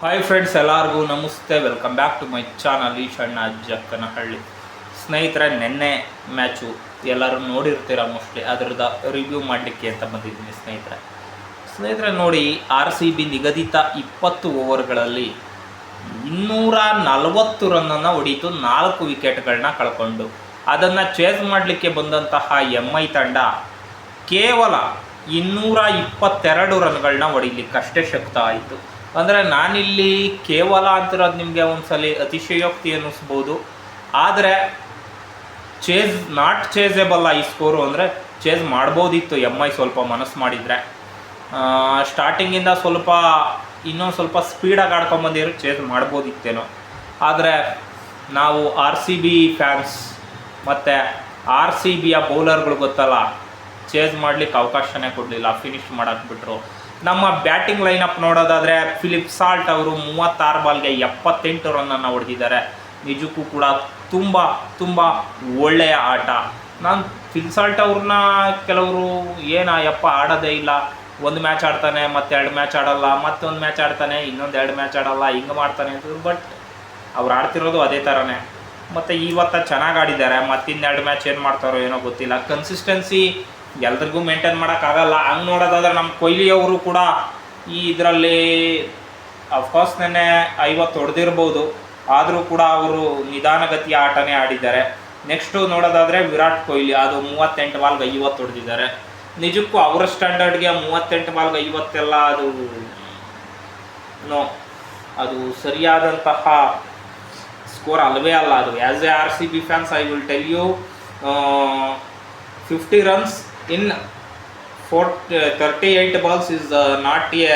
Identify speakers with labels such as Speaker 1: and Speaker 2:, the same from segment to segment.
Speaker 1: Hi friends, ಎಲ್ಲರಿಗೂ ನಮಸ್ತೆ. Welcome back to my channel Eshanna Ajjakkanahalli. ಸ್ನೇಹಿತರೆ, ನಿನ್ನೆ ಮ್ಯಾಚು ಎಲ್ಲರೂ ನೋಡಿರ್ತೀರ ಮೋಸ್ಟ್ಲಿ. ಅದರದ ರಿವ್ಯೂ ಮಾಡಲಿಕ್ಕೆ ಅಂತ ಬಂದಿದ್ದೀನಿ ಸ್ನೇಹಿತರೆ. ನೋಡಿ, RCB ನಿಗದಿತ 20 ಓವರ್ಗಳಲ್ಲಿ 240 ರನ್ನನ್ನು ಹೊಡೀತು, 4 ವಿಕೆಟ್ಗಳನ್ನ ಕಳ್ಕೊಂಡು. ಅದನ್ನು ಚೇಸ್ ಮಾಡಲಿಕ್ಕೆ ಬಂದಂತಹ MI ತಂಡ ಕೇವಲ 222 ರನ್ಗಳನ್ನ ಹೊಡಿಲಿಕ್ಕಷ್ಟೇ ಶಕ್ತ ಆಯಿತು. ಅಂದರೆ ನಾನಿಲ್ಲಿ ಕೇವಲ ಅಂತಿರೋದು ನಿಮಗೆ ಒಂದ್ಸಲಿ ಅತಿಶಯೋಕ್ತಿ ಅನ್ನಿಸ್ಬೋದು. ಆದರೆ ನಾಟ್ ಚೇಸೇಬಲ್ಲ ಈ ಸ್ಕೋರು. ಅಂದರೆ ಚೇಸ್ ಮಾಡ್ಬೋದಿತ್ತು MI ಸ್ವಲ್ಪ ಮನಸ್ಸು ಮಾಡಿದರೆ. ಸ್ಟಾರ್ಟಿಂಗಿಂದ ಇನ್ನೊಂದು ಸ್ವಲ್ಪ ಸ್ಪೀಡಾಗಿ ಆಡ್ಕೊಂಬಂದಿರೋ ಚೇಸ್ ಮಾಡ್ಬೋದಿತ್ತೇನೋ. ಆದರೆ ನಾವು RCB ಫ್ಯಾನ್ಸ್ ಮತ್ತು RCBಯ ಬೌಲರ್ಗಳು ಗೊತ್ತಲ್ಲ, ಚೇಸ್ ಮಾಡಲಿಕ್ಕೆ ಅವಕಾಶನೇ ಕೊಡಲಿಲ್ಲ, ಫಿನಿಶ್ ಮಾಡಾಕ್ಬಿಟ್ರು. ನಮ್ಮ ಬ್ಯಾಟಿಂಗ್ ಲೈನಪ್ ನೋಡೋದಾದರೆ ಫಿಲಿಪ್ ಸಾಲ್ಟ್ ಅವರು 36 ಬಾಲ್ಗೆ 78 ರನ್ನನ್ನು ಹೊಡೆದಿದ್ದಾರೆ. ನಿಜಕ್ಕೂ ಕೂಡ ತುಂಬ ತುಂಬ ಒಳ್ಳೆಯ ಆಟ. ನಾನು ಫಿಲಿಪ್ ಸಾಲ್ಟ್ ಅವ್ರನ್ನ ಕೆಲವರು ಆಡೋದೇ ಇಲ್ಲ, ಒಂದು ಮ್ಯಾಚ್ ಆಡ್ತಾನೆ, ಮತ್ತೆ 2 ಮ್ಯಾಚ್ ಆಡಲ್ಲ, ಮತ್ತೊಂದು ಮ್ಯಾಚ್ ಆಡ್ತಾನೆ, ಇನ್ನೊಂದು 2 ಮ್ಯಾಚ್ ಆಡಲ್ಲ, ಹಿಂಗೆ ಮಾಡ್ತಾನೆ ಅಂದರು. ಬಟ್ ಅವ್ರು ಆಡ್ತಿರೋದು ಅದೇ ಥರನೇ. ಮತ್ತು ಇವತ್ತು ಚೆನ್ನಾಗಿ ಆಡಿದ್ದಾರೆ. ಮತ್ತಿನ್ನೆರಡು ಮ್ಯಾಚ್ ಏನು ಮಾಡ್ತಾರೋ ಏನೋ ಗೊತ್ತಿಲ್ಲ. ಕನ್ಸಿಸ್ಟೆನ್ಸಿ ಎಲ್ರಿಗೂ ಮೇಂಟೈನ್ ಮಾಡೋಕ್ಕಾಗಲ್ಲ. ಹಂಗೆ ನೋಡೋದಾದ್ರೆ ನಮ್ಮ ಕೊಹ್ಲಿ ಅವರು ಕೂಡ ಈ ಇದರಲ್ಲಿ ಅಫ್ಕೋರ್ಸ್ ನೆನ್ನೆ 50 ಹೊಡೆದಿರ್ಬೋದು, ಆದರೂ ಕೂಡ ಅವರು ನಿಧಾನಗತಿಯ ಆಟನೇ ಆಡಿದ್ದಾರೆ. ನೆಕ್ಸ್ಟು ನೋಡೋದಾದರೆ ವಿರಾಟ್ ಕೊಹ್ಲಿ, ಅದು 38 ಬಾಲ್ಗೆ 50 ಹೊಡೆದಿದ್ದಾರೆ. ನಿಜಕ್ಕೂ ಅವರ ಸ್ಟ್ಯಾಂಡರ್ಡ್ಗೆ 38 ಬಾಲ್ಗೆ 50 ಅದು ಸರಿಯಾದಂತಹ ಸ್ಕೋರ್ ಅಲ್ಲವೇ ಅಲ್ಲ. ಅದು as a RCB fans I will tell you, 50 runs in 38 balls is not a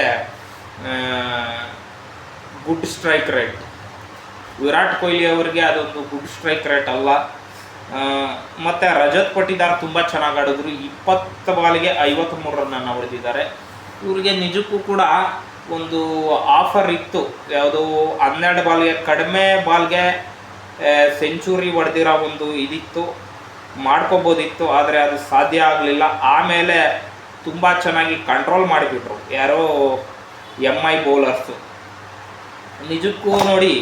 Speaker 1: good strike rate. Virat Kohli ಅವರಿಗೆ ಅದೊಂದು ಗುಡ್ ಸ್ಟ್ರೈಕ್ ರೇಟ್ ಅಲ್ಲ. ಮತ್ತು ರಜತ್ ಪಟಿದಾರ್ ತುಂಬ ಚೆನ್ನಾಗಿ ಆಡಿದ್ರು. 20 ಬಾಲ್ಗೆ 53 ರನ್ನನ್ನು ಹೊಡೆದಿದ್ದಾರೆ. ಇವರಿಗೆ ನಿಜಕ್ಕೂ ಕೂಡ ಒಂದು ಆಫರ್ ಇತ್ತು, ಯಾವುದು 12 ಬಾಲ್ಗೆ ಕಡಿಮೆ ಬಾಲ್ಗೆ ಸೆಂಚುರಿ ಹೊಡೆದಿರೋ ಒಂದು ಇದಿತ್ತು, ಮಾಡ್ಕೋಬೋದಿತ್ತು. ಆದರೆ ಅದು ಸಾಧ್ಯ ಆಗಲಿಲ್ಲ. ಆಮೇಲೆ ತುಂಬ ಚೆನ್ನಾಗಿ ಕಂಟ್ರೋಲ್ ಮಾಡಿಬಿಟ್ರು ಯಾರೋ MI ಬೌಲರ್ಸು. ನಿಜಕ್ಕೂ ನೋಡಿ,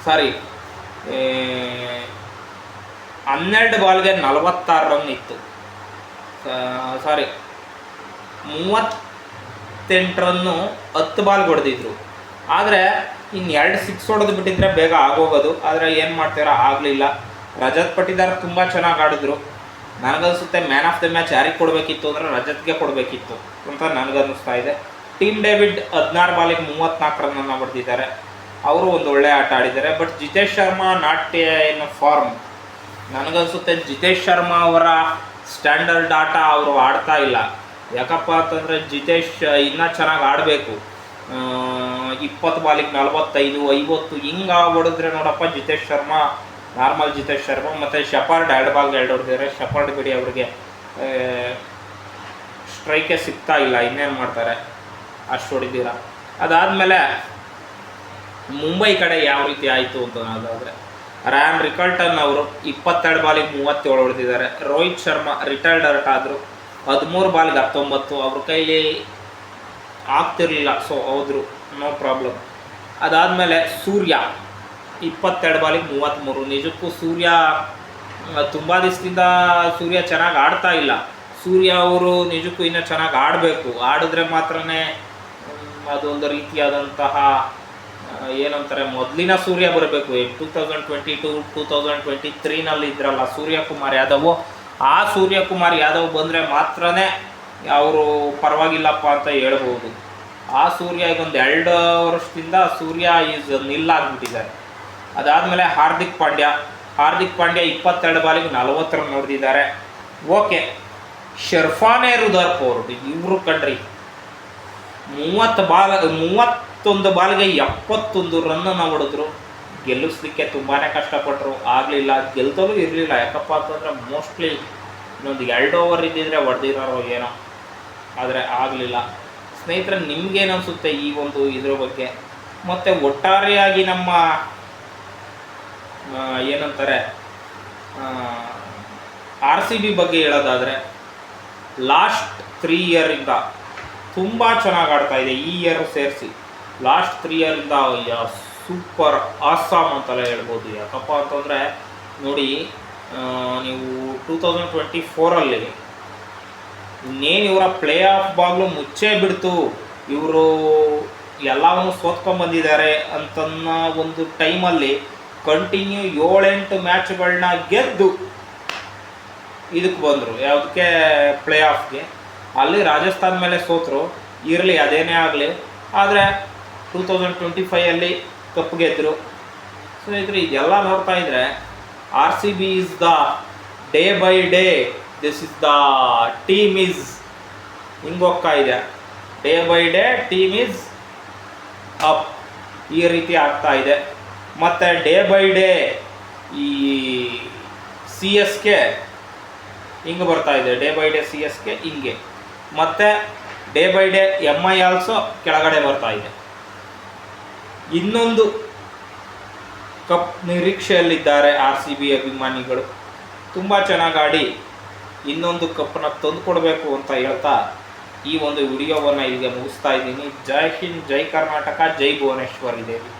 Speaker 1: 12 ಬಾಲ್ಗೆ 46 ರನ್ ಇತ್ತು, 38 ರನ್ನು 10 ಬಾಲ್ಗೆ ಹೊಡೆದಿದ್ರು. ಆದರೆ ಇನ್ನು 2 ಸಿಕ್ಸ್ ಹೊಡೆದು ಬಿಟ್ಟಿದ್ರೆ ಬೇಗ ಆಗೋಗೋದು. ಆದರೆ ಏನು ಮಾಡ್ತೀರಾ, ಆಗಲಿಲ್ಲ. ರಜತ್ ಪಟಿದಾರ್ ತುಂಬ ಚೆನ್ನಾಗಿ ಆಡಿದ್ರು. ನನಗನ್ಸುತ್ತೆ ಮ್ಯಾನ್ ಆಫ್ ದ ಮ್ಯಾಚ್ ಯಾರಿಗೆ ಕೊಡಬೇಕಿತ್ತು ಅಂದರೆ ರಜತ್ಗೆ ಕೊಡಬೇಕಿತ್ತು ಅಂತ ನನಗನ್ನಿಸ್ತಾ ಇದೆ. ಟೀಮ್ ಡೇವಿಡ್ 16 ಬಾಲಿಗೆ 34 ರನ್ನನ್ನು ಹೊಡೆದಿದ್ದಾರೆ. ಅವರು ಒಂದು ಒಳ್ಳೆಯ ಆಟ ಆಡಿದ್ದಾರೆ. But Jitesh Sharma not in form. ನನಗನ್ಸುತ್ತೆ ಜಿತೇಶ್ ಶರ್ಮಾ ಅವರ ಸ್ಟ್ಯಾಂಡರ್ಡ್ ಆಟ ಅವರು ಆಡ್ತಾ ಇಲ್ಲ. ಯಾಕಪ್ಪ ಅಂತಂದರೆ ಜಿತೇಶ್ ಇನ್ನೂ ಚೆನ್ನಾಗಿ ಆಡಬೇಕು. 20 ಬಾಲಿಗೆ 45, 50 ಹಿಂಗೆ ಹೊಡೆದ್ರೆ ನೋಡಪ್ಪ ಜಿತೇಶ್ ಶರ್ಮಾ, ನಾರ್ಮಲ್ ಜಿತೇಶ್ ಶರ್ಮಾ. ಮತ್ತು ಶೆಪರ್ಡ್ 2 ಬಾಲ್ಗೆ 2 ಹೊಡೆದಿದ್ದಾರೆ. ಶೆಪರ್ಡ್ ಬಿಡಿ, ಅವರಿಗೆ ಸ್ಟ್ರೈಕೇ ಸಿಗ್ತಾ ಇಲ್ಲ, ಇನ್ನೇನು ಮಾಡ್ತಾರೆ, ಅಷ್ಟು ಹೊಡಿದ್ದೀರ. ಅದಾದಮೇಲೆ ಮುಂಬೈ ಕಡೆ ಯಾವ ರೀತಿ ಆಯಿತು ಅಂತ ಅನ್ನೋದಾದರೆ, ರ್ಯಾನ್ ರಿಕಲ್ಟನ್ ಅವರು 22 ಬಾಲಿಗೆ 37 ಹೊಡೆದಿದ್ದಾರೆ. ರೋಹಿತ್ ಶರ್ಮಾ ರಿಟೈರ್ಡ್ ಔಟ್ ಆದರು, 13 ಬಾಲ್ಗೆ 19. ಅವ್ರ ಕೈಲಿ ಆಗ್ತಿರಲಿಲ್ಲ, ಸೊ ಹೋದರು, ನೋ ಪ್ರಾಬ್ಲಮ್. ಅದಾದಮೇಲೆ ಸೂರ್ಯ 22 ಬಾಲಿಗೆ 33. ನಿಜಕ್ಕೂ ಸೂರ್ಯ ತುಂಬ ದಿವಸದಿಂದ ಚೆನ್ನಾಗಿ ಆಡ್ತಾ ಇಲ್ಲ. ಸೂರ್ಯ ಅವರು ನಿಜಕ್ಕೂ ಇನ್ನೂ ಚೆನ್ನಾಗಿ ಆಡಬೇಕು. ಆಡಿದ್ರೆ ಮಾತ್ರನೇ ಅದೊಂದು ರೀತಿಯಾದಂತಹ ಏನಂತಾರೆ, ಮೊದಲಿನ ಸೂರ್ಯ ಬರಬೇಕು. 2022, 2023ನಲ್ಲಿ ಇದ್ರಲ್ಲ ಸೂರ್ಯಕುಮಾರ್ ಯಾದವ್, ಆ ಸೂರ್ಯಕುಮಾರ್ ಯಾದವ್ ಬಂದರೆ ಮಾತ್ರನೇ ಅವರು ಪರವಾಗಿಲ್ಲಪ್ಪ ಅಂತ ಹೇಳ್ಬೋದು. ಆ ಸೂರ್ಯ ಈಗೊಂದು 2 ವರ್ಷದಿಂದ ಸೂರ್ಯ ನಿಲ್ಲಾಗ್ಬಿಟ್ಟಿದ್ದಾರೆ. ಅದಾದಮೇಲೆ ಹಾರ್ದಿಕ್ ಪಾಂಡ್ಯ 22 ಬಾಲಿಗೆ 40 ರನ್ ಹೊಡೆದಿದ್ದಾರೆ. ಓಕೆ, ಶರ್ಫಾನೆ ರುದರ್ಪೋರ್ ಇವರು ಕಣ್ರಿ 31 ಬಾಲ್ಗೆ 71 ರನ್ನನ್ನು ಹೊಡೆದ್ರು. ಗೆಲ್ಲಿಸ್ಲಿಕ್ಕೆ ತುಂಬಾ ಕಷ್ಟಪಟ್ಟರು, ಆಗಲಿಲ್ಲ. ಗೆಲ್ತಲೂ ಇರಲಿಲ್ಲ. ಯಾಕಪ್ಪ ಅಂತಂದರೆ ಮೋಸ್ಟ್ಲಿ ಇನ್ನೊಂದು 2 ಓವರ್ ಇದ್ದಿದ್ರೆ ಹೊಡೆದಿರೋರು ಏನೋ, ಆದರೆ ಆಗಲಿಲ್ಲ. ಸ್ನೇಹಿತರೆ, ನಿಮ್ಗೇನು ಅನಿಸುತ್ತೆ ಈ ಒಂದು ಇದ್ರ ಬಗ್ಗೆ? ಮತ್ತು ಒಟ್ಟಾರೆಯಾಗಿ ನಮ್ಮ ಏನಂತಾರೆ RCB ಬಗ್ಗೆ ಹೇಳೋದಾದರೆ, ಲಾಸ್ಟ್ 3 ಇಯರಿಂದ ತುಂಬ ಚೆನ್ನಾಗಿ ಆಡ್ತಾ ಇದೆ. ಈ ಇಯರ್ ಸೇರಿಸಿ ಲಾಸ್ಟ್ 3 ಇಯರಿಂದ ಸೂಪರ್ ಆಸಾಮ್ ಅಂತೆಲ್ಲ ಹೇಳ್ಬೋದು. ಯಾಕಪ್ಪ ಅಂತಂದರೆ ನೋಡಿ, ನೀವು 2024 ಇನ್ನೇನು ಇವರ ಪ್ಲೇ ಆಫ್ ಬಾಗ್ಲು ಮುಚ್ಚೇ ಬಿಡ್ತು, ಇವರು ಎಲ್ಲವನ್ನೂ ಸೋತ್ಕೊಂಡ್ಬಂದಿದ್ದಾರೆ ಅಂತನ್ನ ಒಂದು ಟೈಮಲ್ಲಿ ಕಂಟಿನ್ಯೂ 7-8 ಮ್ಯಾಚ್ಗಳನ್ನ ಗೆದ್ದು ಇದಕ್ಕೆ ಬಂದರು, ಯಾವುದಕ್ಕೆ ಪ್ಲೇ ಆಫ್ಗೆ. ಅಲ್ಲಿ ರಾಜಸ್ಥಾನ್ ಮೇಲೆ ಸೋತರು, ಇರಲಿ ಅದೇನೇ ಆಗಲಿ. ಆದರೆ 2025 ಕಪ್ ಗೆದ್ದರು. ಸೊ ಇದೆಲ್ಲ ನೋಡ್ತಾ ಇದ್ದರೆ RCB is the day by day, this is the team is ಹಿಂಗೆ ಹೋಗ್ತಾ ಇದೆ, day by day team is up, ಈ ರೀತಿ ಆಗ್ತಾ ಇದೆ. ಮತ್ತು ಡೇ ಬೈ ಡೇ ಈ CSK ಹಿಂಗೆ ಬರ್ತಾ ಇದೆ, ಡೇ ಬೈ ಡೇ CSK ಹಿಂಗೆ. ಮತ್ತು day by day MI also ಕೆಳಗಡೆ ಬರ್ತಾ ಇದೆ. ಇನ್ನೊಂದು ಕಪ್ ನಿರೀಕ್ಷೆಯಲ್ಲಿದ್ದಾರೆ RCB ಅಭಿಮಾನಿಗಳು. ತುಂಬ ಚೆನ್ನಾಗಿ ಆಡಿ ಇನ್ನೊಂದು ಕಪ್ಪನ್ನ ತಂದುಕೊಡ್ಬೇಕು ಅಂತ ಹೇಳ್ತಾ ಈ ಒಂದು ವಿಡಿಯೋವನ್ನು ಇಲ್ಲಿಗೆ ಮುಗಿಸ್ತಾ ಇದ್ದೀನಿ. ಜೈ ಹಿಂದ್, ಜೈ ಕರ್ನಾಟಕ, ಜೈ ಭುವನೇಶ್ವರಿ ದೇವಿ.